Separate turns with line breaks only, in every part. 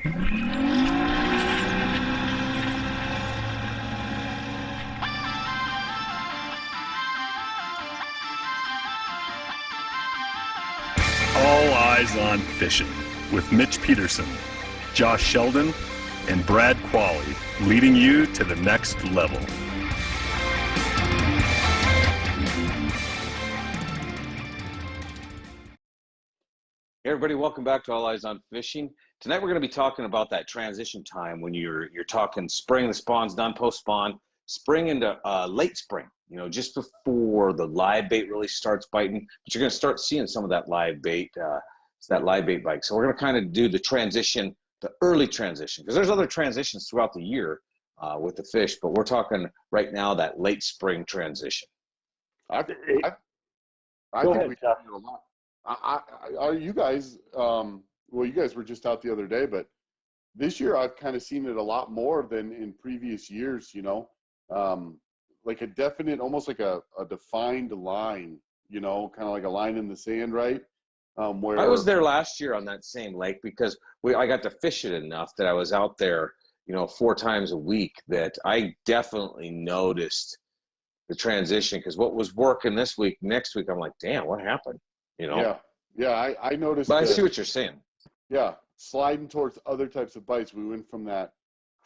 All Eyes on Fishing with Mitch Peterson, Josh Sheldon, and Brad Qualley, leading you to the next level.
Hey everybody, welcome back to All Eyes on Fishing. Tonight we're going to be talking about that transition time when you're talking spring, the spawn's done, post-spawn, spring into late spring, just before the live bait really starts biting, but you're going to start seeing some of that live bait, bite. So we're going to kind of do the transition, the early transition, because there's other transitions throughout the year with the fish, but we're talking right now that late spring transition.
I think we can do a lot. Are you guys, well, you guys were just out the other day, but this year I've kind of seen it a lot more than in previous years, like a definite, almost like a defined line, kind of like a line in the sand, right? Where
I was there last year on that same lake because I got to fish it enough that I was out there, 4 times a week, that I definitely noticed the transition, because what was working this week, next week, I'm like, damn, what happened?
Yeah, I noticed.
But I see what you're saying.
Yeah, sliding towards other types of bites. We went from that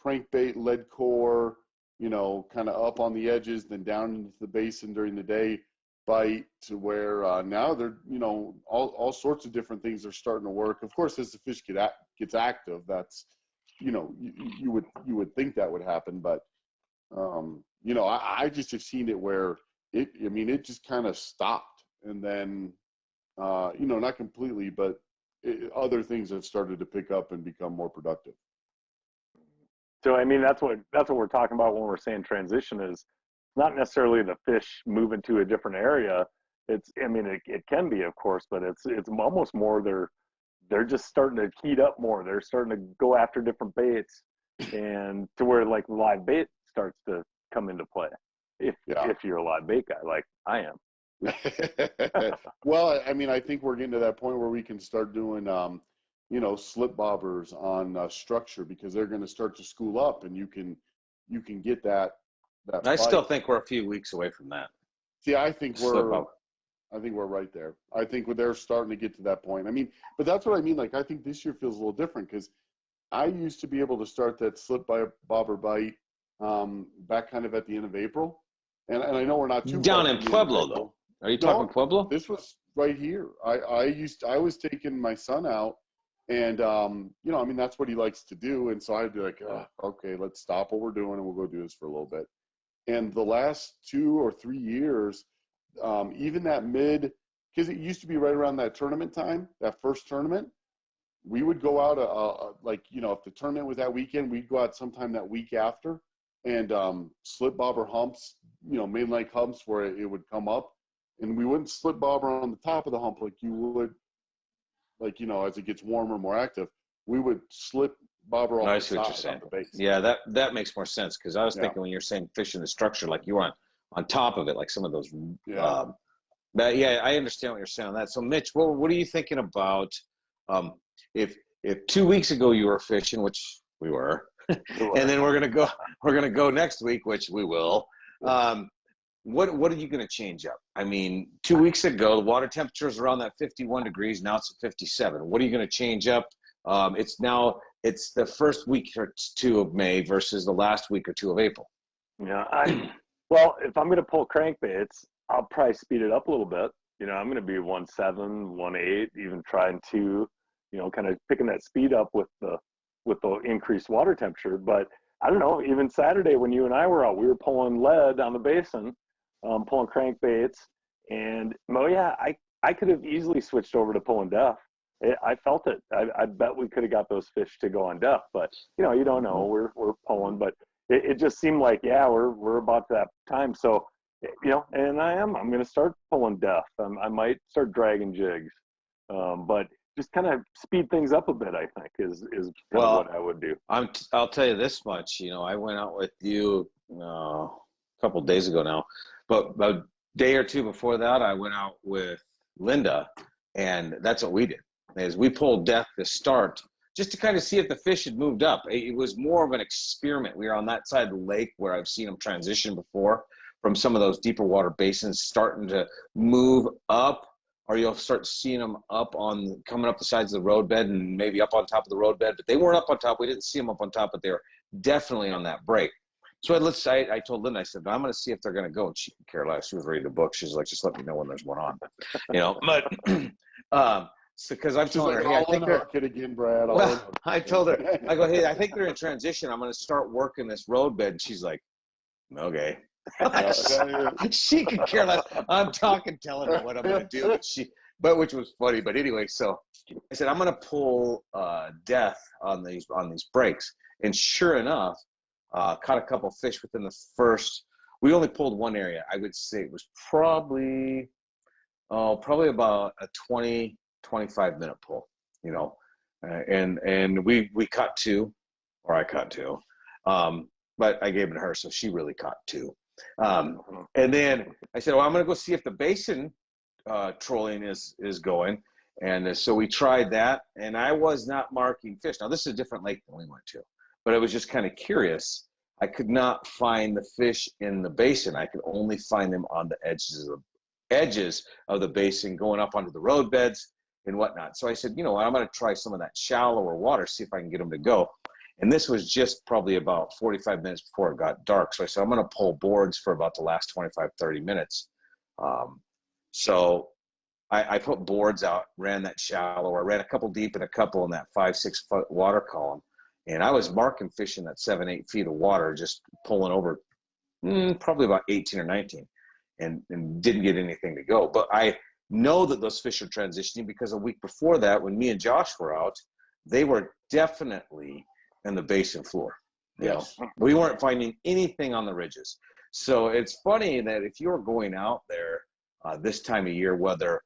crankbait, lead core, kind of up on the edges, then down into the basin during the day bite, to where now they're, all sorts of different things are starting to work. Of course, as the fish gets active, that's, you would think that would happen, but I just have seen it where it just kind of stopped, and then not completely, but other things have started to pick up and become more productive.
So that's what we're talking about when we're saying transition, is not necessarily the fish moving to a different area. It can be, of course, but it's almost more they're just starting to heat up more. They're starting to go after different baits, and to where like live bait starts to come into play. If you're a live bait guy like I am.
Well, I think we're getting to that point where we can start doing, slip bobbers on structure, because they're going to start to school up, and you can get that.
I still think we're a few weeks away from that.
See, I think we're right there. I think they're starting to get to that point. But that's what I mean. Like, I think this year feels a little different, because I used to be able to start that slip bobber bite back kind of at the end of April, and I know we're not too
down in Pueblo though. Are you talking Pueblo?
This was right here. I was taking my son out, and that's what he likes to do, and so I'd be like, okay, let's stop what we're doing and we'll go do this for a little bit. And the last 2 or 3 years, even that because it used to be right around that tournament time, that first tournament, we would go out if the tournament was that weekend, we'd go out sometime that week after, and slip bobber humps, main lake humps where it would come up. And we wouldn't slip bobber on the top of the hump like you would, as it gets warmer, more active. We would slip bobber on the side, on the base.
Yeah, that makes more sense, because I was thinking when you're saying fish in the structure, like you were on top of it, like some of those. But I understand what you're saying on that. So Mitch, what are you thinking about if 2 weeks ago you were fishing, which we were, and then we're gonna go next week, which we will. What are you going to change up? 2 weeks ago, the water temperature is around that 51 degrees. Now it's at 57. What are you going to change up? It's the first week or 2 of May versus the last week or 2 of April.
Yeah, well, if I'm going to pull crankbaits, I'll probably speed it up a little bit. I'm going to be 1.7, 1.8, even trying 2. Kind of picking that speed up with the increased water temperature. But I don't know. Even Saturday when you and I were out, we were pulling lead on the basin. Pulling crankbaits, and I could have easily switched over to pulling deaf. I felt it. I bet we could have got those fish to go on deaf, but you don't know. We're pulling, but it just seemed like we're about to that time. So and I'm going to start pulling deaf. I might start dragging jigs, but just kind of speed things up a bit, I think, is kind of what I would do.
I'll tell you this much. I went out with you a couple of days ago now, but a day or 2 before that, I went out with Linda, and that's what we did. Is we pulled death to start just to kind of see if the fish had moved up. It was more of an experiment. We were on that side of the lake where I've seen them transition before from some of those deeper water basins starting to move up, or you'll start seeing them coming up the sides of the roadbed and maybe up on top of the roadbed, but they weren't up on top. We didn't see them up on top, but they were definitely on that break. So I told Linda, I said, I'm going to see if they're going to go. And she could care less. She was ready to book. She's like, just let me know when there's one on. But, so, because I'm telling her, hey, I think they're
kid again, Brad.
I told her, I go, hey, I think they're in transition. I'm going to start working this roadbed. And she's like, okay. She could care less. I'm telling her what I'm going to do, but which was funny. But anyway, so I said, I'm going to pull death on these breaks. And sure enough, caught a couple fish within the first. We only pulled one area. I would say it was probably about a 20-25 minute pull, and we caught two, or I caught two, but I gave it to her, so she really caught two. And then I said, well, I'm going to go see if the basin trolling is going. And so we tried that, and I was not marking fish. Now, this is a different lake than we went to, but I was just kind of curious. I could not find the fish in the basin. I could only find them on the edges of the basin going up onto the roadbeds and whatnot. So I said, I'm going to try some of that shallower water, see if I can get them to go. And this was just probably about 45 minutes before it got dark. So I said, I'm going to pull boards for about the last 25, 30 minutes. So I put boards out, ran that shallow. I ran a couple deep and a couple in that 5-6 foot water column. And I was marking fish in that 7-8 feet of water, just pulling over probably about 18 or 19 and didn't get anything to go. But I know that those fish are transitioning because a week before that, when me and Josh were out, they were definitely in the basin floor.
Yes.
We weren't finding anything on the ridges. So it's funny that if you're going out there this time of year, whether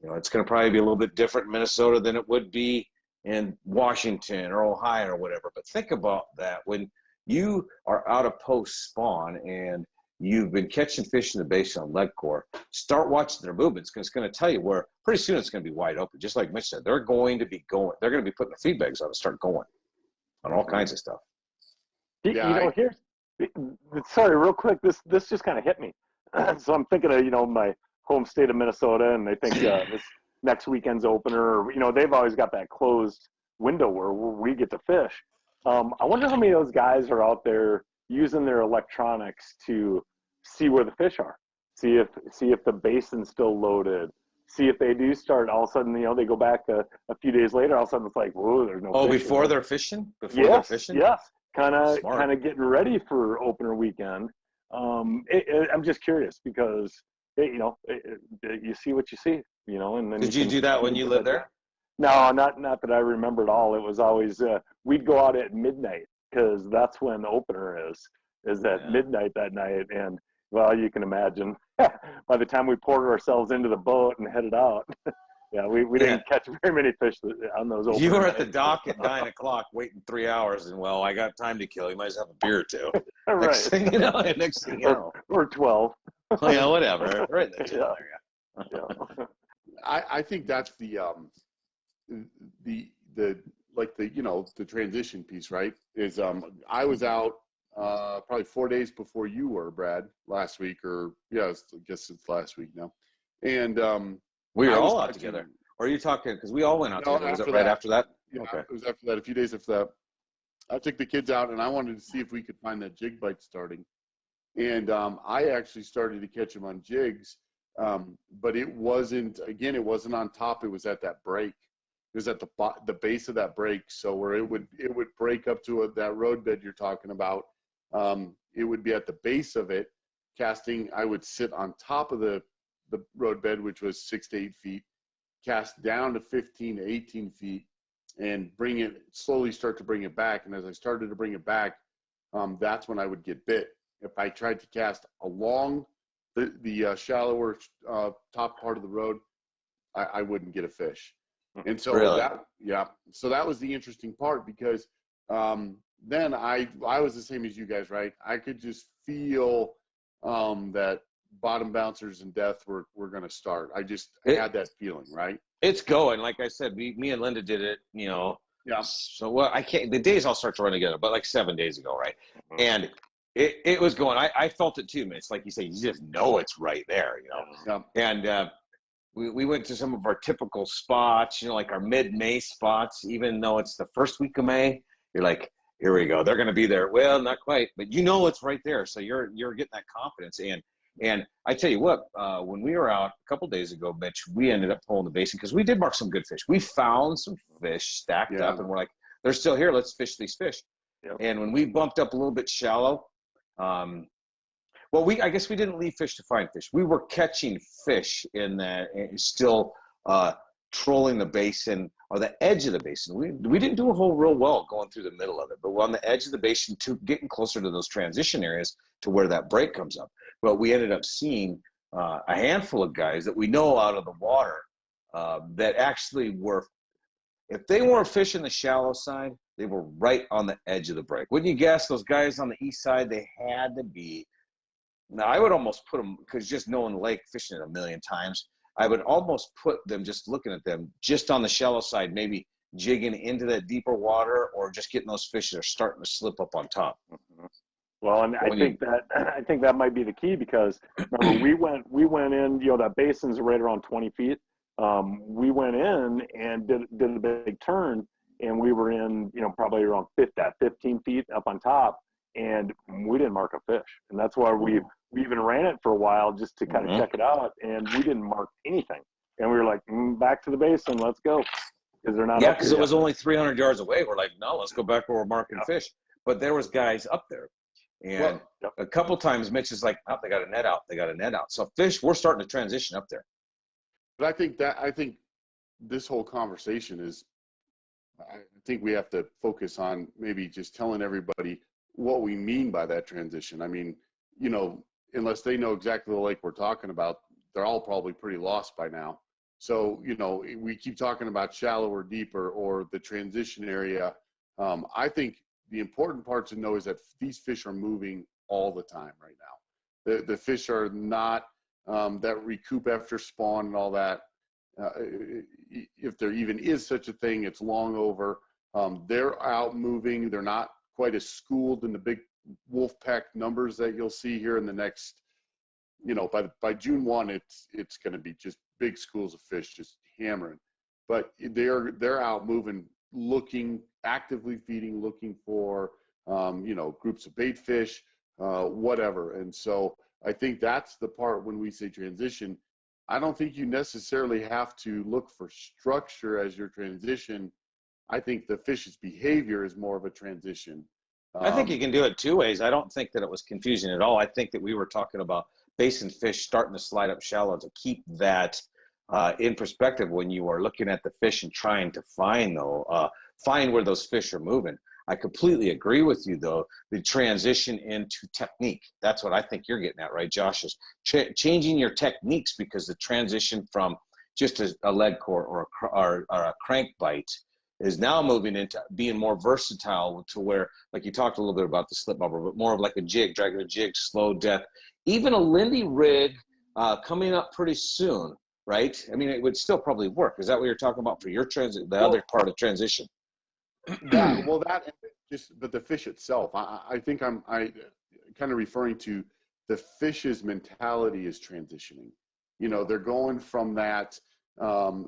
it's going to probably be a little bit different in Minnesota than it would be in Washington or Ohio or whatever. But think about that when you are out of post spawn and you've been catching fish in the basin on lead core, start watching their movements because it's going to tell you where pretty soon it's going to be wide open. Just like Mitch said, they're going to be going. They're going to be putting the feed bags on and start going on all kinds of stuff.
Yeah, sorry, real quick. This just kind of hit me. So I'm thinking of my home state of Minnesota, and they think this next weekend's opener. They've always got that closed window where we get to fish. I wonder how many of those guys are out there using their electronics to see where the fish are, see if the basin's still loaded, see if they do start all of a sudden, they go back a few days later, all of a sudden it's like, whoa, there's no fish.
Before they're fishing?
They're fishing? Yes, kind of getting ready for opener weekend. I'm just curious because, you see what you see, and then.
Did you do that when you lived there?
No, not that I remember at all. It was always, we'd go out at midnight because that's when the opener is at midnight that night. And well, you can imagine by the time we poured ourselves into the boat and headed out, we didn't catch very many fish on those openers.
You were at the dock at 9 o'clock waiting 3 hours and I got time to kill. You might as well have a beer or two.
Right.
Next thing you know.
Or 12.
Oh, yeah, whatever. Right in the
yeah.
I think that's the transition piece, right? Is I was out probably 4 days before you were, Brad, last week, or I guess it's last week now, and
we were all out together. Or are you talking because we all went out together? Was it right after that?
Yeah,
okay.
It was after that. A few days after that, I took the kids out, and I wanted to see if we could find that jig bite starting, and I actually started to catch them on jigs, but it wasn't on top. It was at that break. It was at the base of that break, so where it would break up to that roadbed you're talking about. It would be at the base of it, casting. I would sit on top of the roadbed, which was 6 to 8 feet, cast down to 15 to 18 feet, and slowly start to bring it back. And as I started to bring it back, that's when I would get bit. If I tried to cast along the shallower top part of the road, I wouldn't get a fish. And so so that was the interesting part because then I was the same as you guys, right? I could just feel that bottom bouncers and death were going to start. I had that feeling, right?
It's going. Like I said, me and Linda did it,
Yeah.
So well, I can't. The days all start to run together, but like 7 days ago, right? And it was going. I felt it too, man. It's like you say, you just know it's right there, you know.
Yeah.
And we went to some of our typical spots, you know, like our mid-May spots. Even though it's the first week of May, you're like, here we go. They're going to be there. Well, not quite, but you know it's right there. So you're getting that confidence. And I tell you what, when we were out a couple days ago, Mitch, we ended up pulling the basin because we did mark some good fish. We found some fish stacked up, and we're like, they're still here. Let's fish these fish.
Yep.
And when we bumped up a little bit shallow, well, I guess we didn't leave fish to find fish. We were catching fish in that, still trolling the basin or the edge of the basin. We didn't do a whole real well going through the middle of it, but we're on the edge of the basin, getting closer to those transition areas to where that break comes up. But we ended up seeing a handful of guys that we know out of the water that actually were, if they weren't fishing the shallow side, they were right on the edge of the break. Wouldn't you guess those guys on the east side, they had to be. Now, I would almost put them, because just knowing the lake, fishing it a million times, I would almost put them, just looking at them, just on the shallow side, maybe jigging into that deeper water, or just getting those fish that are starting to slip up on top.
Well, and I think that might be the key, because remember, we went in, you know, that basin's right around 20 feet. We went in and did a big turn, and we were in, you know, probably around 15 feet up on top, and we didn't mark a fish. And that's why we even ran it for a while just to kind of check it out, and we didn't mark anything. And we were like, back to the basin, let's go, because they're not.
Yeah, because it was only 300 yards away. We're like, no, let's go back where we're marking fish. But there was guys up there. And a couple times Mitch is like, oh, they got a net out. They got a net out. So fish, we're starting to transition up there.
But I think this whole conversation is, I think we have to focus on maybe just telling everybody what we mean by that transition. I mean, you know, unless they know exactly the lake we're talking about, they're all probably pretty lost by now. So, you know, we keep talking about shallow or deeper or the transition area. I think the important part to know is that these fish are moving all the time right now. The fish are not that recoup after spawn and all that. If there even is such a thing, it's long over. They're out moving. They're not quite as schooled in the big wolf pack numbers that you'll see here in the next, you know, by June 1, it's going to be just big schools of fish just hammering. But they're out moving, looking, actively feeding, looking for, you know, groups of bait fish, whatever. And so I think that's the part when we say transition. I don't think you necessarily have to look for structure as your transition. I think the fish's behavior is more of a transition.
I think you can do it two ways. I don't think that it was confusing at all. I think that we were talking about basin fish starting to slide up shallow to keep that in perspective when you are looking at the fish and trying to find where those fish are moving. I completely agree with you, though. The transition into technique, that's what I think you're getting at, right, Josh, is changing your techniques, because the transition from just a lead core or a crank bite is now moving into being more versatile to where, like you talked a little bit about the slip bobber, but more of like a jig, dragging a jig, slow death, even a Lindy rig coming up pretty soon, right? I mean, it would still probably work. Is that what you're talking about for your other part of transition?
But the fish itself, I think I'm kind of referring to the fish's mentality is transitioning. You know, they're going from that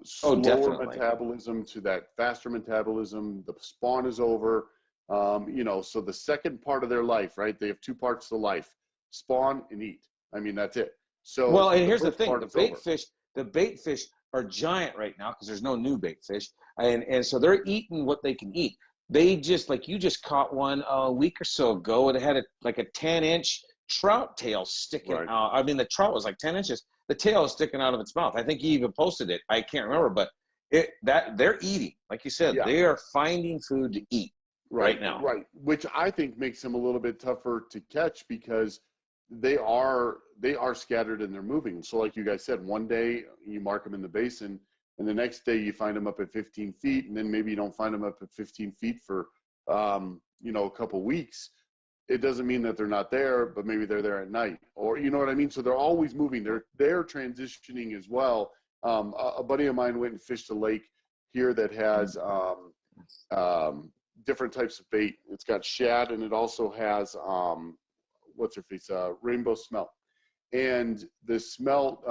slower metabolism to that faster metabolism. The spawn is over. You know, so the second part of their life, right? They have two parts to life: spawn and eat. I mean, that's it. So
well, and here's the thing: the bait fish are giant right now because there's no new bait fish, and so they're eating what they can eat. They just, like you just caught one a week or so ago, and it had a 10-inch trout tail sticking out. I mean, the trout was like 10 inches. The tail is sticking out of its mouth. I think he even posted it. I can't remember, but they're eating, like you said. They are finding food to eat right now.
Right, which I think makes them a little bit tougher to catch because they are scattered and they're moving. So like you guys said, one day you mark them in the basin, and the next day you find them up at 15 feet, and then maybe you don't find them up at 15 feet for, you know, a couple weeks. It doesn't mean that they're not there, but maybe they're there at night, or you know what I mean? So they're always moving. They're transitioning as well. A buddy of mine went and fished a lake here that has different types of bait. It's got shad, and it also has what's her face, rainbow smelt. And the smelt,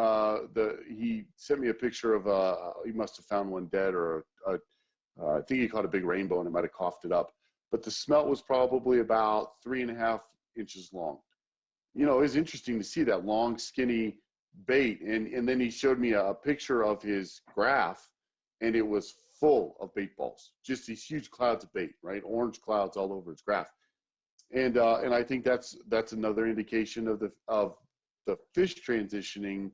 he sent me a picture of he must have found one dead, or I think he caught a big rainbow and it might have coughed it up. But the smelt was probably about 3.5 inches long. You know, it was interesting to see that long, skinny bait. And then he showed me a picture of his graph, and it was full of bait balls, just these huge clouds of bait, right? Orange clouds all over his graph. And I think that's another indication of the fish transitioning,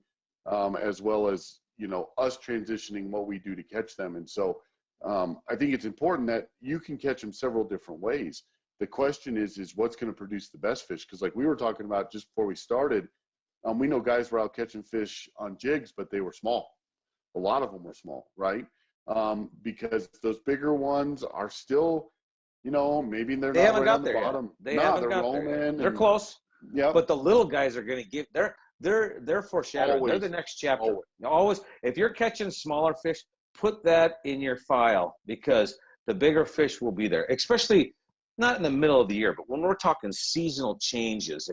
as well as, you know, us transitioning what we do to catch them. And so I think it's important that you can catch them several different ways. The question is what's going to produce the best fish? Because like we were talking about just before we started, we know guys were out catching fish on jigs, but they were small. A lot of them were small, right? Because those bigger ones are still, you know, maybe they're not right on the bottom.
They haven't got there. They're close.
Yeah.
But the little guys are going to give. They're foreshadowing.
Always.
They're the next chapter. Always. If you're catching smaller fish, put that in your file, because the bigger fish will be there. Especially not in the middle of the year, but when we're talking seasonal changes.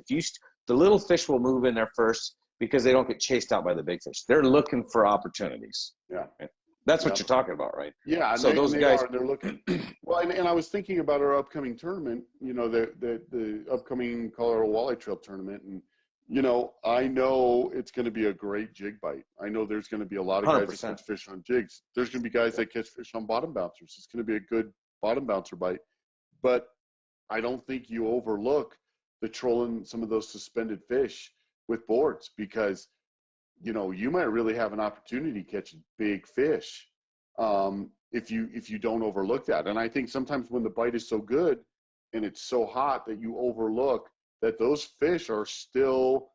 The little fish will move in there first because they don't get chased out by the big fish. They're looking for opportunities.
Yeah.
That's what you're talking about, right?
Yeah.
So those guys,
they're looking. Well, and I was thinking about our upcoming tournament, you know, the upcoming Colorado Walleye Trail tournament. And, you know, I know it's going to be a great jig bite. I know there's going to be a lot of guys
100%.
that catch fish on jigs. There's going to be guys that catch fish on bottom bouncers. It's going to be a good bottom bouncer bite. But I don't think you overlook the trolling some of those suspended fish with boards, because, you know, you might really have an opportunity to catch big fish if you don't overlook that. And I think sometimes when the bite is so good and it's so hot that you overlook that those fish are still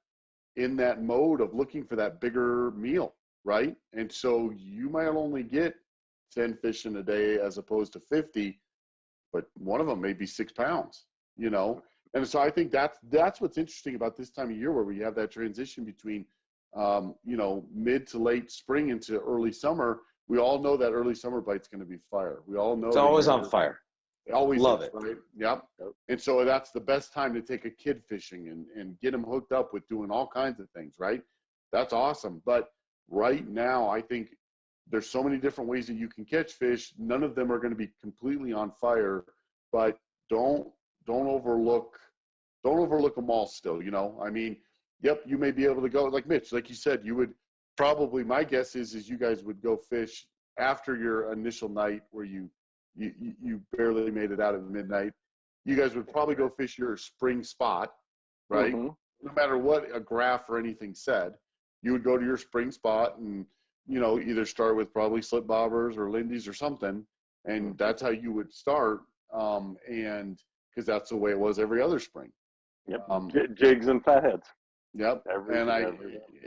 in that mode of looking for that bigger meal, right? And so you might only get 10 fish in a day as opposed to 50, but one of them may be 6 pounds, you know? And so I think that's what's interesting about this time of year, where we have that transition between, you know, mid to late spring into early summer. We all know that early summer bite's going to be fire. We all know
it's always on fire.
Always
love
is,
it.
Right? Yep. And so that's the best time to take a kid fishing and get them hooked up with doing all kinds of things, right? That's awesome. But right now, I think there's so many different ways that you can catch fish. None of them are going to be completely on fire, but don't overlook them all still, you know? I mean, yep, you may be able to go, like Mitch, like you said, you would probably, my guess is you guys would go fish after your initial night where you barely made it out at midnight. You guys would probably go fish your spring spot, right? Mm-hmm. No matter what a graph or anything said, you would go to your spring spot and, you know, either start with probably slip bobbers or lindies or something. And that's how you would start. And because that's the way it was every other spring.
Yep. Jigs and fatheads.
Yep.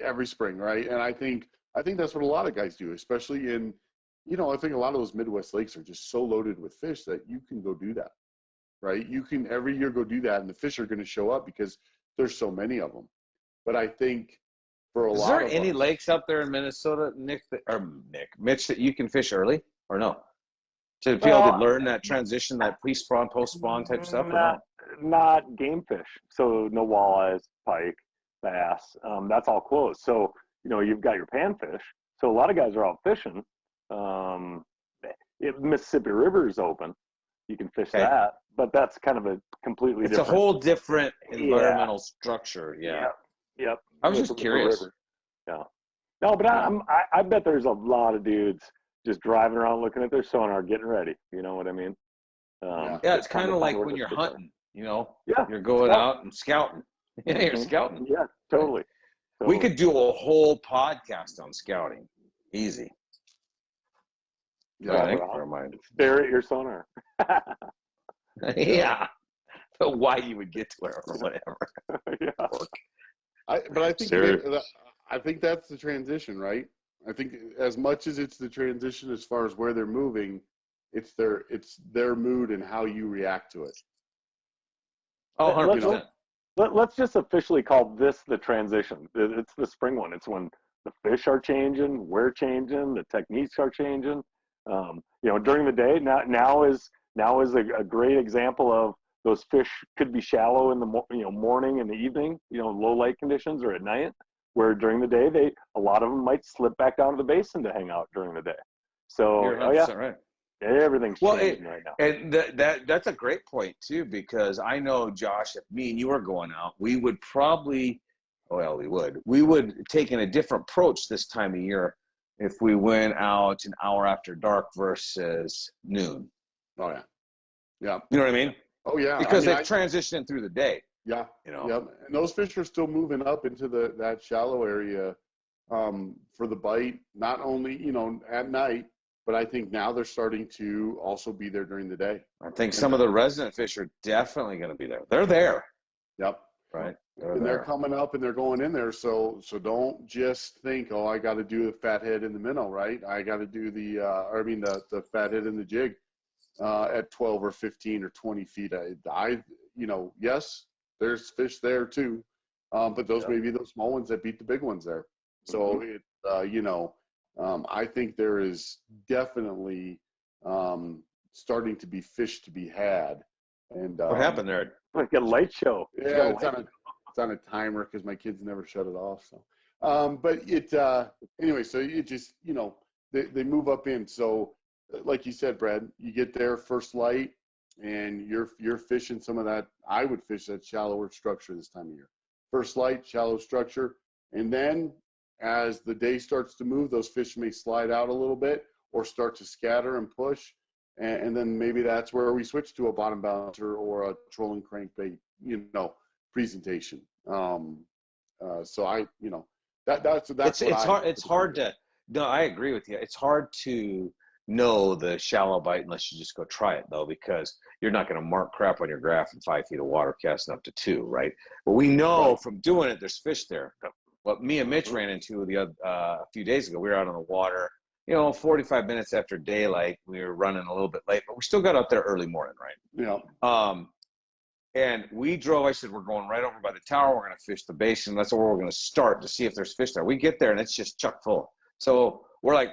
Every spring, right? And I think that's what a lot of guys do, especially in, you know, I think a lot of those Midwest lakes are just so loaded with fish that you can go do that, right? You can every year go do that, and the fish are going to show up because there's so many of them. But I think for a lot of
Is there any lakes up there in Minnesota, Mitch, that you can fish early, or no? To be able to learn that transition, that pre-spawn, post-spawn type stuff?
Not game fish. So no walleyes, pike, bass. That's all closed. So, you know, you've got your panfish. So a lot of guys are out fishing. Mississippi River is open. You can fish that, but that's kind of a completely different.
It's a whole different environmental structure. Yeah.
Yep.
I was just curious.
Yeah. No, but I bet there's a lot of dudes just driving around looking at their sonar, getting ready. You know what I mean?
It's kind of like when you're hunting. You know, you're going out and scouting. Yeah, you're scouting.
Yeah, totally.
We could do a whole podcast on scouting. Easy.
Yeah,
never mind.
Stare at your sonar.
Yeah. But why you would get to it or whatever.
I think that's the transition, right? I think as much as it's the transition as far as where they're moving, it's their mood and how you react to it.
Oh, 100%.
Let's just officially call this the transition. It's the spring one. It's when the fish are changing, we're changing, the techniques are changing. During the day, now is a great example of those fish could be shallow in the morning and the evening, low light conditions, or at night, where during the day a lot of them might slip back down to the basin to hang out during the day. So
You're 100% right.
Everything's changing right now.
And that's a great point too, because I know, Josh, if me and you were going out, we would take a different approach this time of year if we went out an hour after dark versus noon.
Oh yeah. Yeah.
You know what I mean?
Oh yeah.
Because they've transitioned through the day.
Yeah. Yeah. And those fish are still moving up into that shallow area for the bite, not only, at night, but I think now they're starting to also be there during the day.
I think some of the resident fish are definitely going to be there. They're there.
Yep.
Right.
They're coming up and they're going in there. So don't just think, oh, I got to do the fathead in the minnow, right? I got to do the fathead in the jig at 12 or 15 or 20 feet. Yes, there's fish there too, but those may be those small ones that beat the big ones there. So I think there is definitely starting to be fish to be had. And
what happened there?
Like a light show.
Yeah, it's on a timer because my kids never shut it off. So, but anyway. So you just they move up in. So, like you said, Brad, you get there first light, and you're fishing some of that. I would fish that shallower structure this time of year. First light, shallow structure, and then as the day starts to move, those fish may slide out a little bit or start to scatter and push. And then maybe that's where we switch to a bottom bouncer or a trolling crankbait, presentation. So
it's hard to. No, I agree with you. It's hard to know the shallow bite unless you just go try it, though, because you're not going to mark crap on your graph in 5 feet of water casting up to 2, right? But we know from doing it, there's fish there. What me and Mitch ran into a few days ago, we were out on the water. 45 minutes after daylight, we were running a little bit late, but we still got out there early morning, right?
Yeah.
And we drove. I said, we're going right over by the tower. We're going to fish the basin. That's where we're going to start to see if there's fish there. We get there, and it's just chock full. So we're like,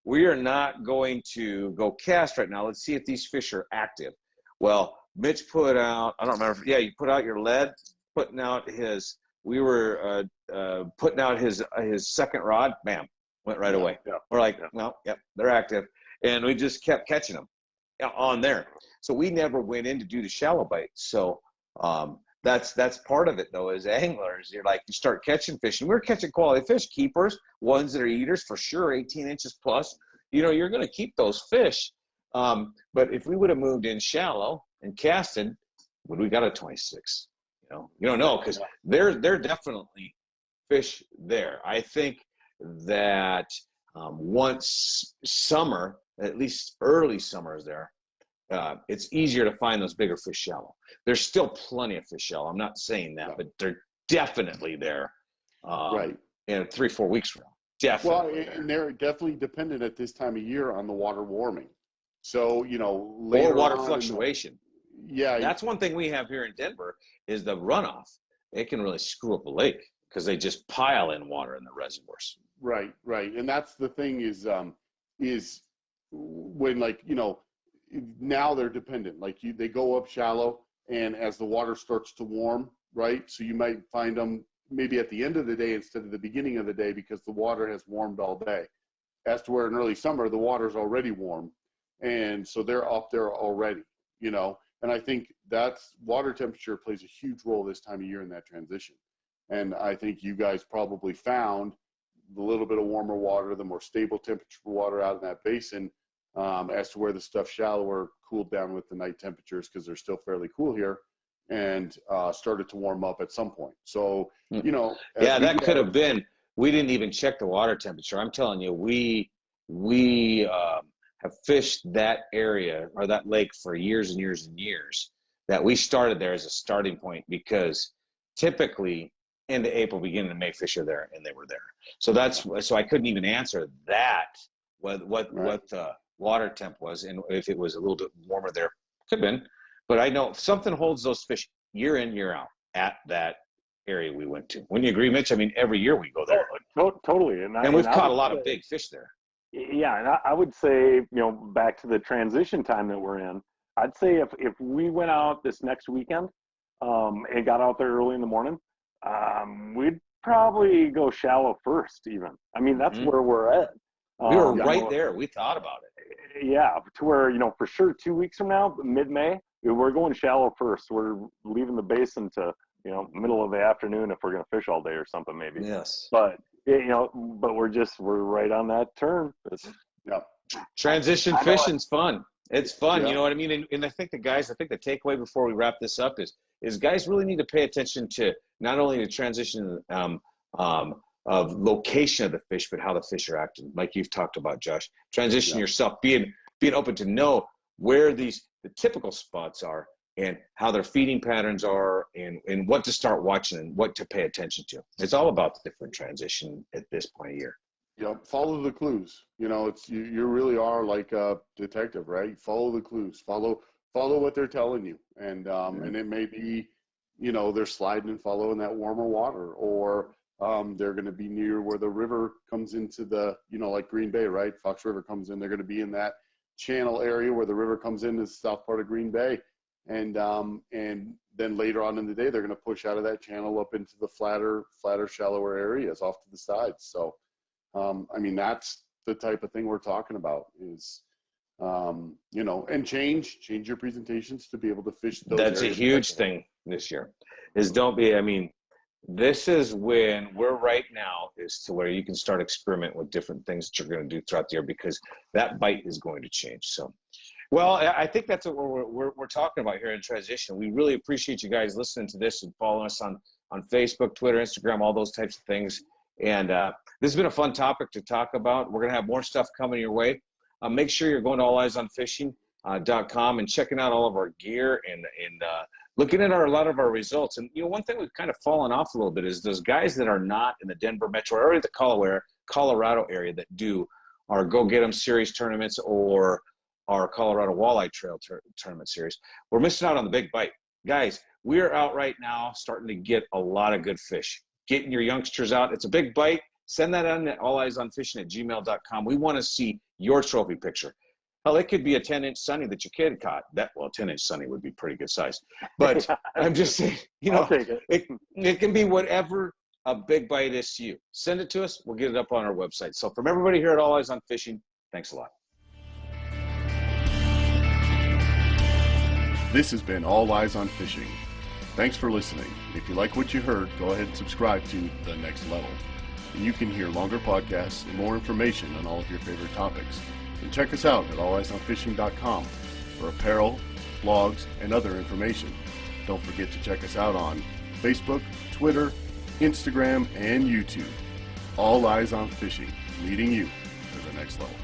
we are not going to go cast right now. Let's see if these fish are active. Well, Mitch put out, I don't remember. Yeah, you put out your lead, putting out his, we were putting out his second rod, bam. Went right away. Yeah. We're like, well, yep, they're active. And we just kept catching them on there. So we never went in to do the shallow bite. So that's part of it, though, as anglers. You start catching fish. And we're catching quality fish, keepers, ones that are eaters for sure, 18 inches plus. You're going to keep those fish. But if we would have moved in shallow and casted, would we got a 26? You don't know, because they're definitely fish there. I think that once summer, at least early summer is there, it's easier to find those bigger fish shallow. There's still plenty of fish shallow. I'm not saying that, but they're definitely there.
Right.
In 3-4 weeks from now. Definitely.
Well, and they're definitely dependent at this time of year on the water warming. So, later
or water fluctuation.
Yeah.
That's one thing we have here in Denver is the runoff. It can really screw up a lake because they just pile in water in the reservoirs.
Right. And that's the thing is when now they're dependent. They go up shallow, and as the water starts to warm, right? So you might find them maybe at the end of the day instead of the beginning of the day because the water has warmed all day. As to where in early summer, the water's already warm. And so they're up there already, And I think that's water temperature plays a huge role this time of year in that transition. And I think you guys probably found the little bit of warmer water, the more stable temperature water out in that basin, as to where the stuff shallower cooled down with the night temperatures because they're still fairly cool here, and started to warm up at some point. So,
that could have been. We didn't even check the water temperature. I'm telling you, we have fished that area or that lake for years and years and years. That we started there as a starting point because typically into April, beginning of May, fish are there, and they were there. So I couldn't even answer that. What the water temp was, and if it was a little bit warmer there, could have been. But I know something holds those fish year in, year out at that area we went to. Wouldn't you agree, Mitch? I mean, every year we go there.
Totally.
And we've caught a lot of big fish there.
Yeah, and I would say, back to the transition time that we're in, I'd say if we went out this next weekend and got out there early in the morning, we'd probably go shallow first even. I mean, that's where we're at.
We were right there. We thought about it.
Yeah, to where, for sure 2 weeks from now, mid-May, we're going shallow first. We're leaving the basin to, middle of the afternoon if we're going to fish all day or something maybe.
Yes.
But, but we're right on that turn.
Yeah.
Transition fishing's fun. It's fun,
Yeah.
you know what I mean? And I think the takeaway before we wrap this up is guys really need to pay attention to not only the transition of location of the fish, but how the fish are acting. Like you've talked about, Josh. Transition yourself, being open to know where the typical spots are and how their feeding patterns are and what to start watching and what to pay attention to. It's all about the different transition at this point of year.
Yeah, follow the clues. It's you really are like a detective, right? Follow the clues. Follow what they're telling you, and it may be, they're sliding and following that warmer water, or they're going to be near where the river comes into the, like Green Bay, right? Fox River comes in. They're going to be in that channel area where the river comes into the south part of Green Bay, and then later on in the day they're going to push out of that channel up into the flatter, shallower areas off to the sides. So. That's the type of thing we're talking about is, and change your presentations to be able to fish those.
That's a huge thing this year is this is when we're right now is to where you can start experimenting with different things that you're going to do throughout the year because that bite is going to change. So, well, I think that's what we're talking about here in transition. We really appreciate you guys listening to this and following us on Facebook, Twitter, Instagram, all those types of things. And this has been a fun topic to talk about. We're going to have more stuff coming your way. Make sure you're going to alleyesonfishing.com and checking out all of our gear and looking at a lot of our results. And, one thing we've kind of fallen off a little bit is those guys that are not in the Denver metro area, the Colorado area that do our Go Get 'em series tournaments or our Colorado Walleye Trail tournament series. We're missing out on the big bite. Guys, we're out right now starting to get a lot of good fish. Getting your youngsters out. It's a big bite. Send that on at alleyesonfishing@gmail.com. We want to see your trophy picture. Hell, it could be a 10-inch sunny that your kid caught. A 10-inch sunny would be pretty good size. But I'm just saying,
I'll take it.
It can be whatever a big bite is to you. Send it to us. We'll get it up on our website. So from everybody here at All Eyes on Fishing, thanks a lot.
This has been All Eyes on Fishing. Thanks for listening. If you like what you heard, go ahead and subscribe to The Next Level. And you can hear longer podcasts and more information on all of your favorite topics. And check us out at alleyesonfishing.com for apparel, blogs, and other information. Don't forget to check us out on Facebook, Twitter, Instagram, and YouTube. All Eyes on Fishing, leading you to the next level.